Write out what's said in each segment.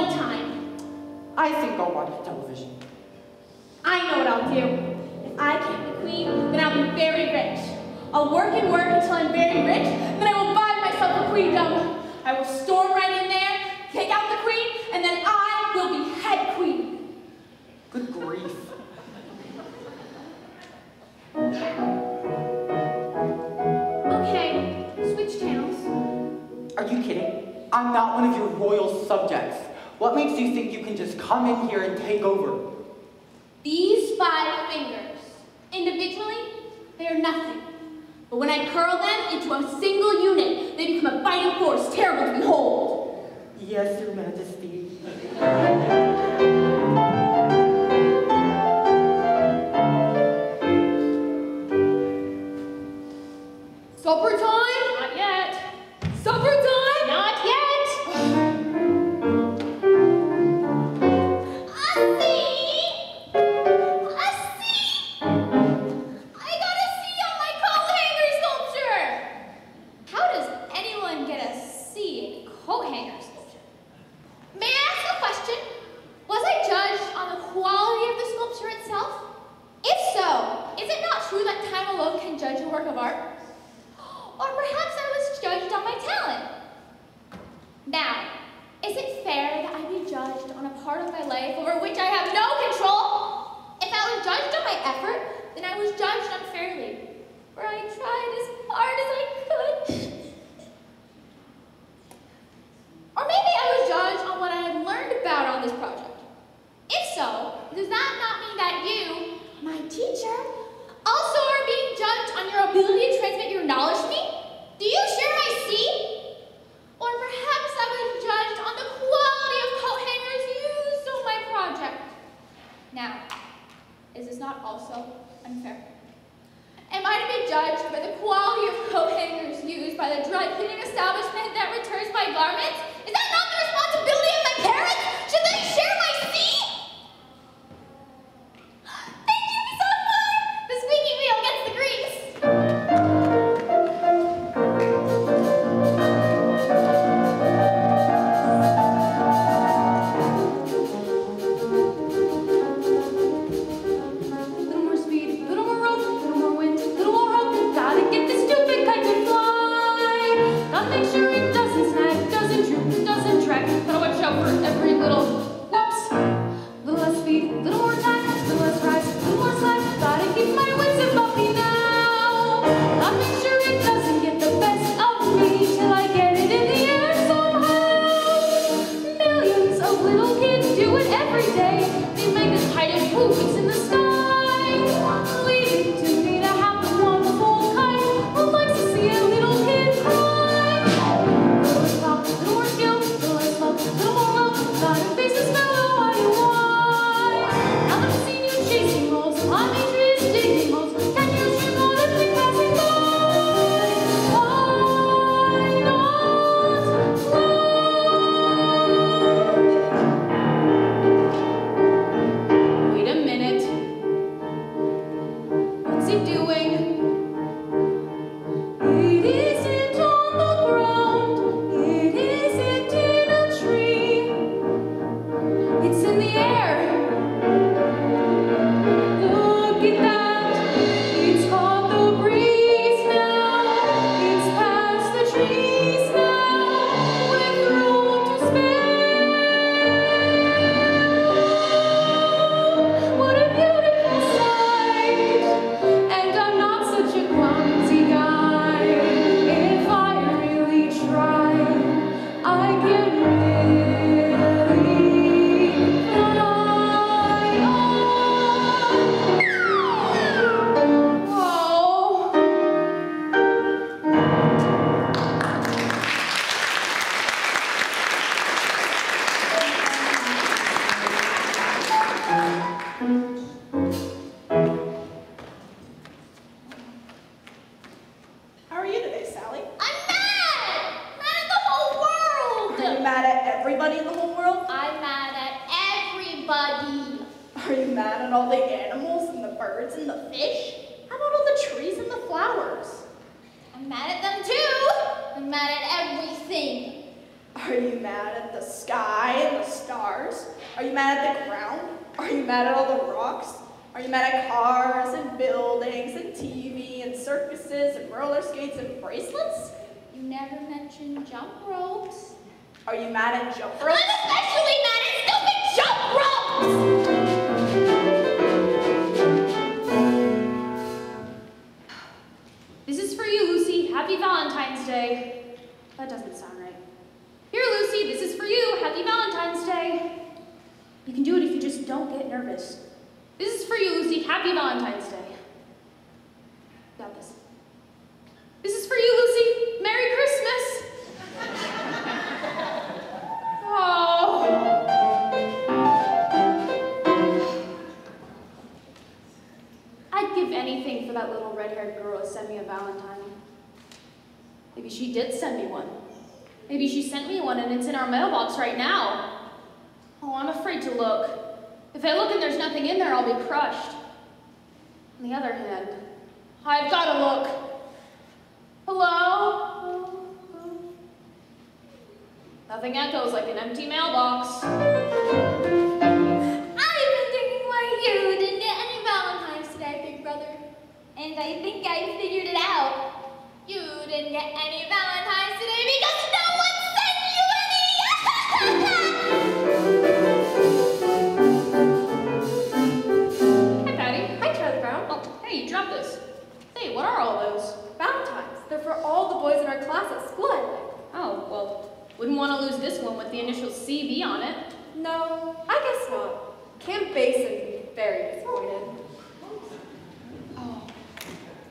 no time. I think I'll watch television. I know what I'll do. If I can't be queen, then I'll be very rich. I'll work and work until I'm very rich, then I will buy myself a queendom. I will storm right in there, take out the queen, and then I will be head queen. Good grief. Okay, switch channels. Are you kidding? I'm not one of your royal subjects. What makes you think you can just come in here and take over? These 5 fingers, individually, they are nothing. But when I curl them into a single unit, they become a fighting force terrible to behold. Yes, Your Majesty. Supper time? Not yet. Supper time? Not yet. Are you mad at the sky and the stars? Are you mad at the ground? Are you mad at all the rocks? Are you mad at cars and buildings and TV and circuses and roller skates and bracelets? You never mentioned jump ropes. Are you mad at jump ropes? I'm especially mad at stupid jump ropes! This is for you, Lucy. Happy Valentine's Day. That doesn't sound right. Here, Lucy, this is for you. Happy Valentine's Day. You can do it if you just don't get nervous. This is for you, Lucy. Happy Valentine's Day. Got this. This is for you, Lucy. Merry Christmas. Oh. I'd give anything for that little red-haired girl to send me a Valentine. Maybe she did send me one. Maybe she sent me one and it's in our mailbox right now. Oh, I'm afraid to look. If I look and there's nothing in there, I'll be crushed. On the other hand, I've got to look. Hello? Nothing echoes like an empty mailbox. I've been thinking why you didn't get any Valentines today, big brother. And I think I figured it out. You didn't get any Valentines today because no one sent you any! Hi, Patty. Hi, Charlie Brown. Oh, hey, you dropped this. Hey, what are all those? Valentines. They're for all the boys in our class at school, I think. Oh, well, wouldn't want to lose this one with the initial CB on it. No, I guess not. Camp Basin would be very disappointed. Oh,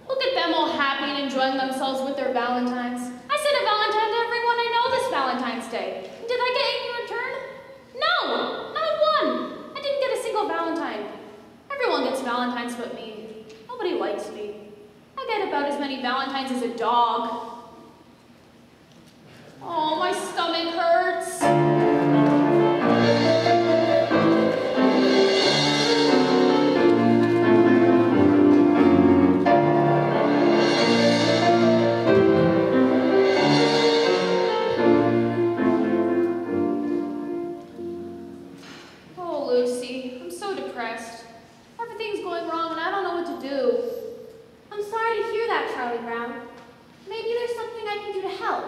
look at them all happy and enjoying themselves with their Valentines. I sent a Valentine to everyone I know this Valentine's Day. Did I get any in return? No, not one. I didn't get a single Valentine. Everyone gets Valentines but me. Nobody likes me. I get about as many Valentines as a dog. Oh, my stomach hurts. Oh, Lucy, I'm so depressed. Everything's going wrong and I don't know what to do. I'm sorry to hear that, Charlie Brown. Maybe there's something I can do to help.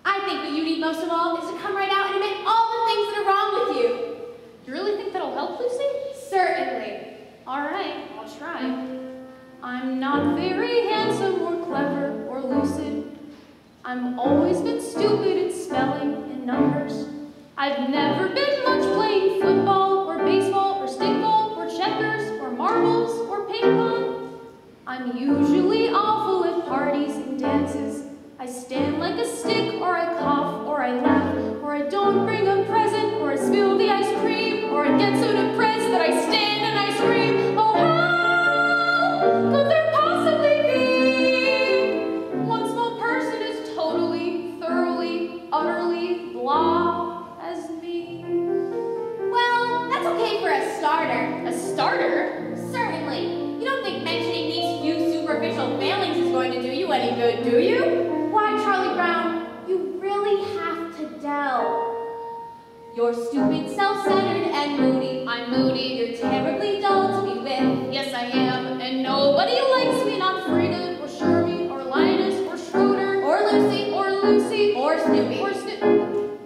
I think what you need most of all is to come right out and admit all the things that are wrong with you. You really think that'll help, Lucy? Certainly. All right, I'll try. I'm not very handsome or clever or lucid. I've always been stupid at spelling and numbers. I've never been much playing football or baseball or stickball or checkers or marbles or ping pong. I'm usually awful at parties and dances. I stand like a stick, or I cough, or I laugh, or I don't bring a present, or I spill the ice cream, or I get so depressed that I stand and I scream, oh, how could there possibly be one small person as totally, thoroughly, utterly blah as me? Well, that's okay for a starter. A starter? Certainly. You don't think mentioning these few superficial failings is going to do you any good, do you? Why, Charlie Brown, you really have to delve. You're stupid, self-centered, and moody. I'm moody. You're terribly dull to be with. Yes, I am. And nobody likes me, not Frida, or Shermy, or Linus, or Schroeder, Or Lucy. or Lucy, Or Snoopy. or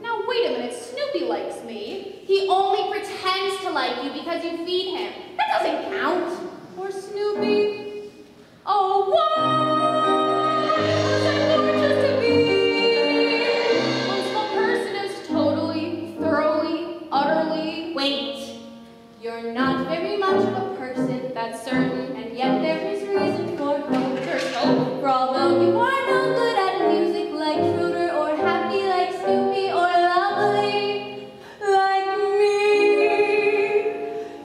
Now, wait a minute. Snoopy likes me. He only pretends to like you because you feed him. That doesn't count. Or Snoopy. Oh, why was I gorgeous to be? One small person is totally, thoroughly, utterly. Wait. You're not very much of a person, That's certain. and yet there is reason for hope. There's hope. For although you are no good at music like Schroeder, or happy like Snoopy, or lovely like me,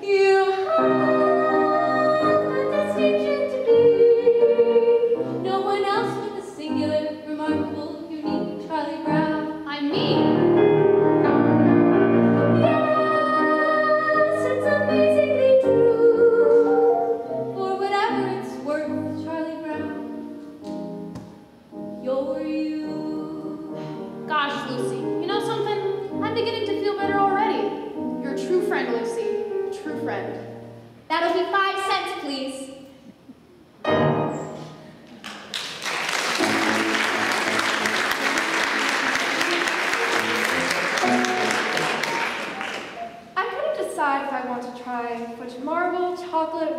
you have the distinction to be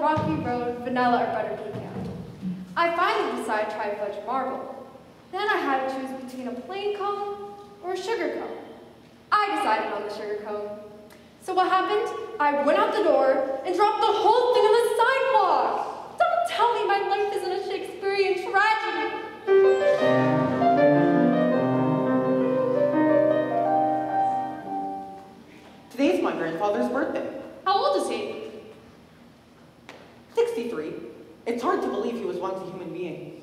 rocky road, vanilla or butter pecan. I finally decided to try fudge marble. Then I had to choose between a plain cone or a sugar cone. I decided on the sugar cone. So what happened? I went out the door and dropped the whole thing on the sidewalk. Don't tell me my life isn't a Shakespearean tragedy. Today's my grandfather's birthday. How old is he? 63. It's hard to believe he was once a human being.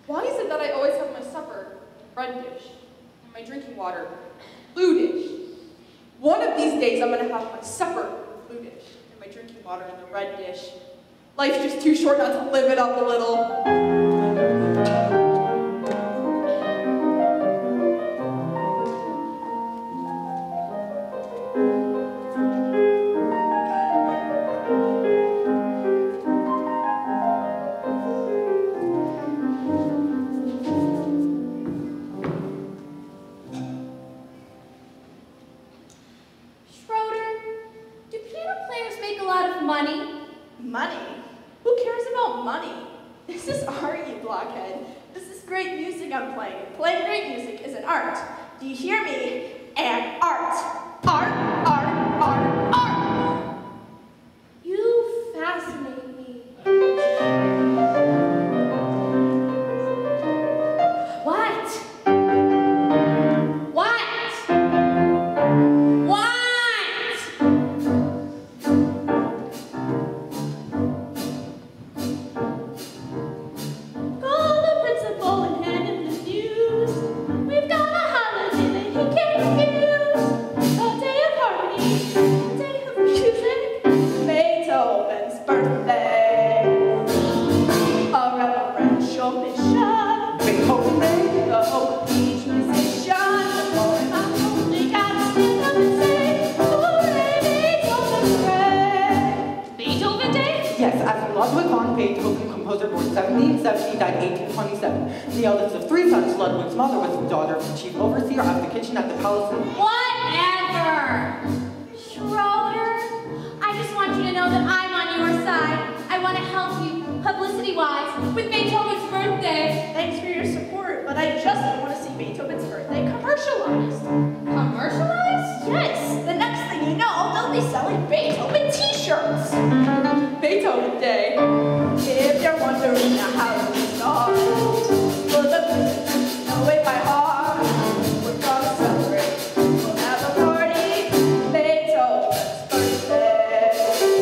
Why is it that I always have my supper, red dish, and my drinking water, blue dish? One of these days I'm gonna have my supper, blue dish, and my drinking water in the red dish. Life's just too short not to live it up a little. Money? Who cares about money? This is art, you blockhead. This is great music I'm playing. Playing great music is an art. Do you hear me? An art. Art, art, art, art. You fascinate me. What? What? Beethoven, composer, born 1770, died 1827. The eldest of three sons, Ludwig's mother was the daughter of the chief overseer of the kitchen at the palace. Whatever! Schroeder, I just want you to know that I'm on your side. I want to help you, publicity-wise, with Beethoven's birthday. Thanks for your support, but I just don't want to see Beethoven's birthday commercialized. Commercialized? Yes, the next thing you know, they'll be selling Beethoven t-shirts. Beethoven Day. If you're wondering how to start, for the music, know it by heart. We're gonna celebrate. We'll have a party. Beethoven's birthday.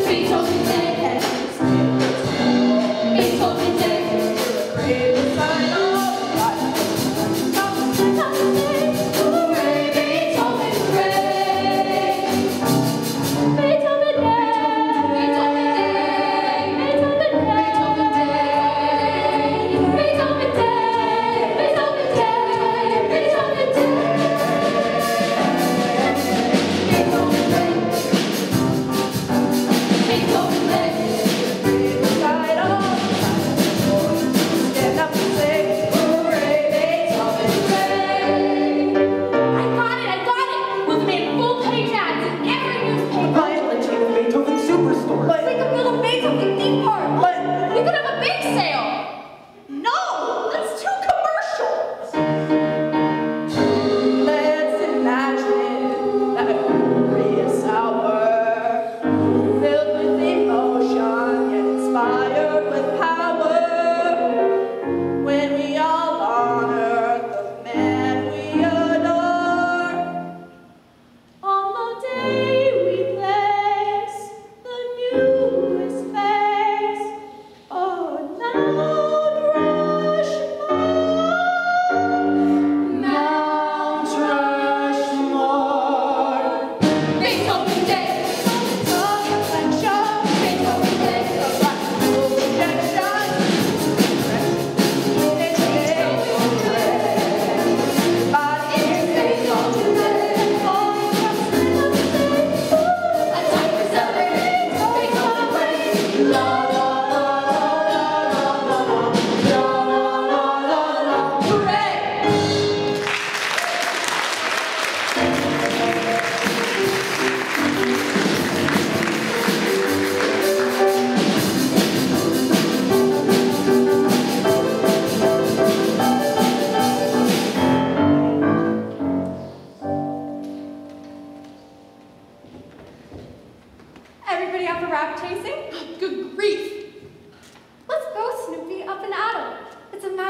Beethoven Day. And it's beautiful. Beethoven Day. You're the greatest I know. Come say, hooray, Beethoven's great. Beethoven Day. Beethoven Day. Beethoven Day.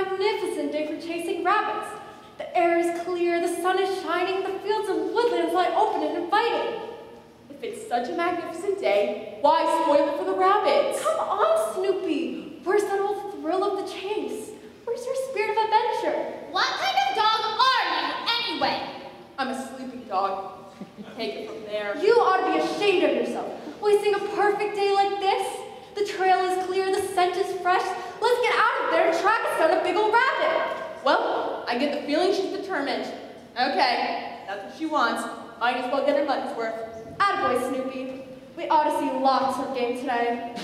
magnificent day for chasing rabbits. The air is clear, the sun is shining, the fields and woodlands lie open and inviting. If it's such a magnificent day, why spoil it for the rabbits? Come on, Snoopy. Where's that old thrill of the chase? Where's your spirit of adventure? What kind of dog are you, anyway? I'm a sleeping dog. Take it from there. You ought to be ashamed of yourself. Wasting a perfect day like this? The trail is clear, the scent is fresh. Let's get out of there and track us down a big old rabbit. Well, I get the feeling she's determined. Okay, that's what she wants. Might as well get her money's worth. Attaboy, Snoopy. We ought to see lots of game today.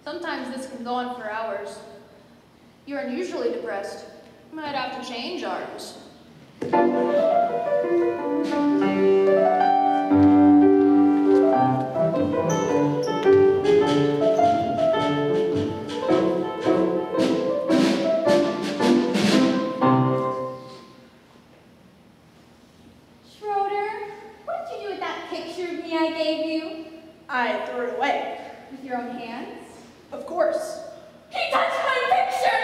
Sometimes this can go on for hours. You're unusually depressed. You might have to change arms. Schroeder, what did you do with that picture of me I gave you? I threw it away. With your own hands? Of course. He touched my picture!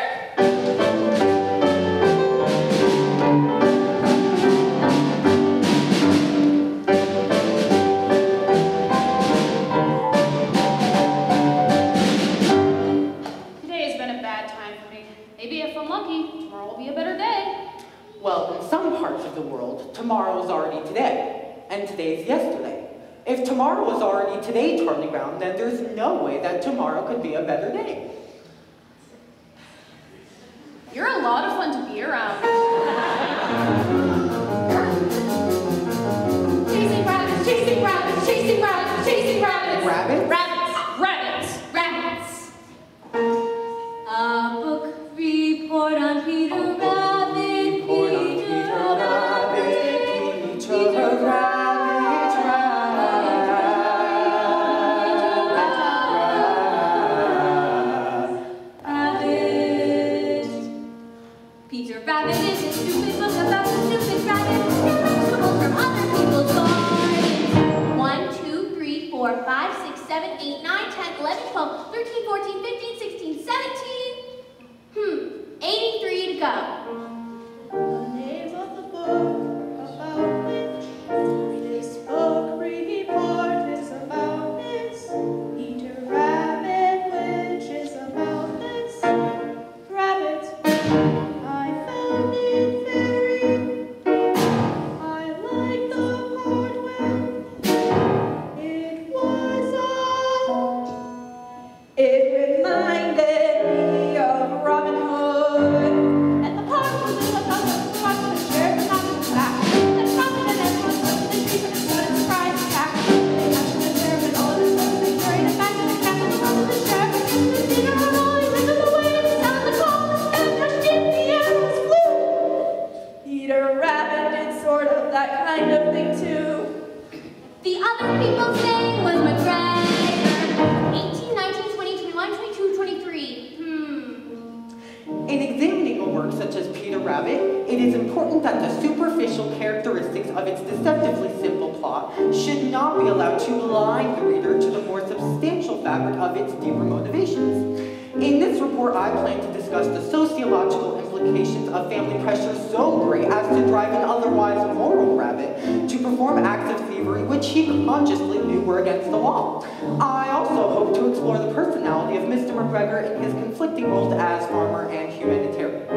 Today has been a bad time for me. Maybe if I'm lucky, tomorrow will be a better day. Well, in some parts of the world, tomorrow is already today, and today's yesterday. If tomorrow is already today, Charlie Brown, then there's no way that tomorrow could be a better day. You're a lot of fun to be around. Chasing rabbits, chasing rabbits, chasing rabbits, chasing rabbits. Rabbits? Rabbits! Rabbits! A book report on Peter Rabbit, Peter Rabbit, Peter Rabbit. Peter Rabbit is a stupid book about a stupid rabbit who steals vegetables from other people's gardens. 1, 2, 3, 4, 5, 6, 7, 8, 9, 10, 11, 12, 13, 14, 15, 16, 17. 83 to go. The name of the book about which this book report is about is Peter Rabbit, which is about this rabbit. I found it very, I like the part when it was it reminded me of Robin Hood. And the part was about the sheriff and not the back. And Robin and everyone was in the tree for the sudden surprise attack. They captured the sheriff and all of his sons. They carried him back to the castle and robbed the sheriff. And the dinner and all he wriggled away. And he sounded the call and rushed in the air and flew. Peter Rabbit did sort of that kind of thing too. The other people's name was McGregor. 18, 19, 20, 21, 22, 23. In examining a work work such as Peter Rabbit, it is important that the superficial characteristics of its deceptively simple plot should not be allowed to blind the reader to the more substantial fabric of its deeper motivations. In this report, I plan to discuss the sociological implications of family pressure so great as to drive an otherwise moral rabbit to perform acts of thievery which he consciously knew were against the law. I also hope to explore the personality of Mr. McGregor in his conflicting roles as farmer and humanitarian.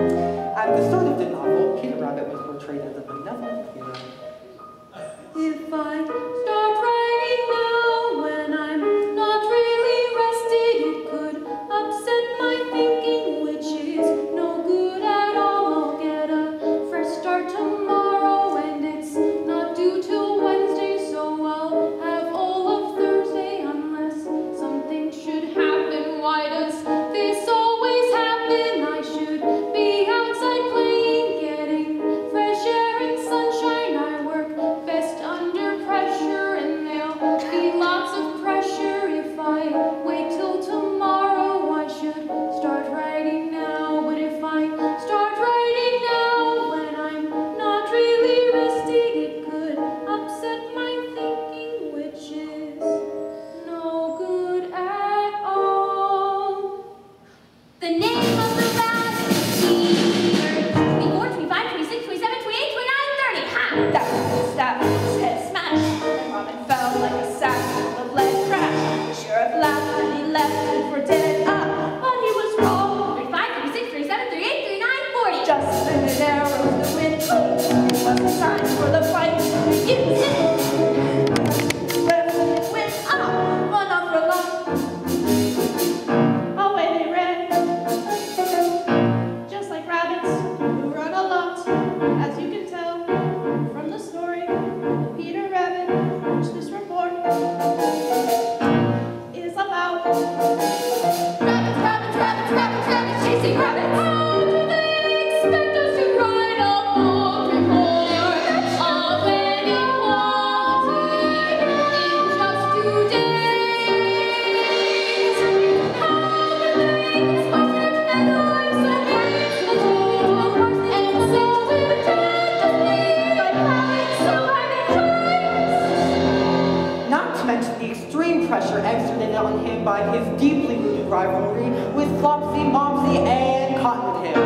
At the start of the novel, Peter Rabbit was portrayed as a benevolent hero. If I start writing now when I'm not really rested, it could upset my thinking, which is no good at all. I'll get a fresh start tomorrow, and it's not due till Wednesday, so I'll have all of Thursday unless something should happen. Why does this always happen? I should be outside playing, getting fresh air and sunshine. I work best under pressure, and there'll be lots of pressure if I wait till tomorrow. I should start writing now, but if I start writing now when I'm not really rested, it could upset my thinking, which is no good at all. The name of the rabbit is Peter. 24, 25, 26, 27, 28, 29, 30. Ha! That was stabbed his head smashed, and Robin fell like a sack full of lead crash. The sheriff laughed and he left him for dead. But he was wrong. 35, 36, 37, 38, 39, 40. Just then there rose the wind. It was the time for the fight to begin. Went run off for long. Away they ran, just like rabbits who run a lot, as you can tell from the story of Peter Rabbit, which this report is about. Rabbits, rabbits, rabbits, rabbits, rabbits, chasing rabbits. How do they expect us to write a book report of any quality in just 2 days? How do they express it that I'm so great and so intelligently by having so many times? Not to mention the extreme pressure exerted on him by his deeply rooted rivalry with Flopsy, Mopsy, and Cottontail.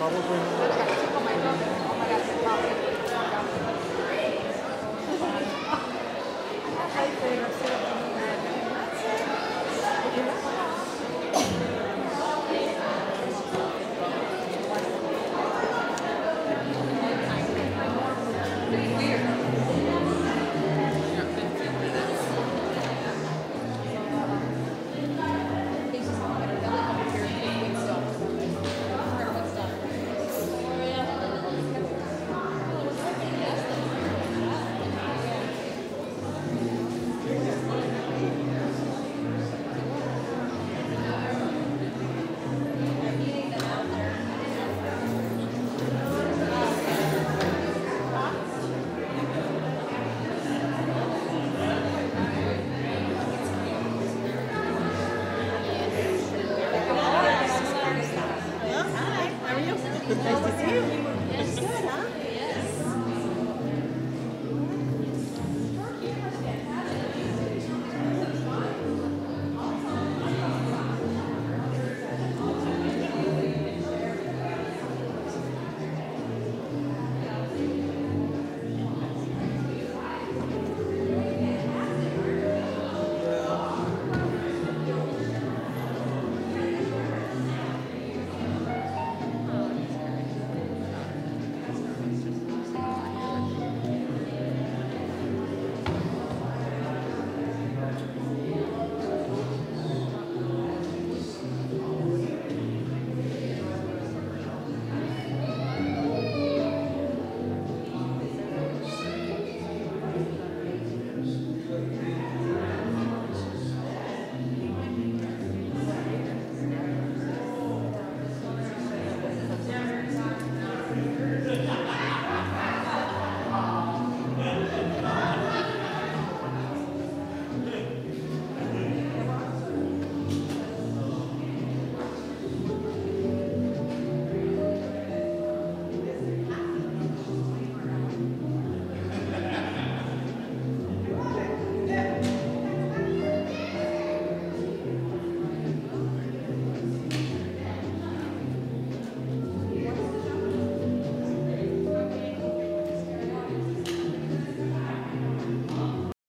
Probably not.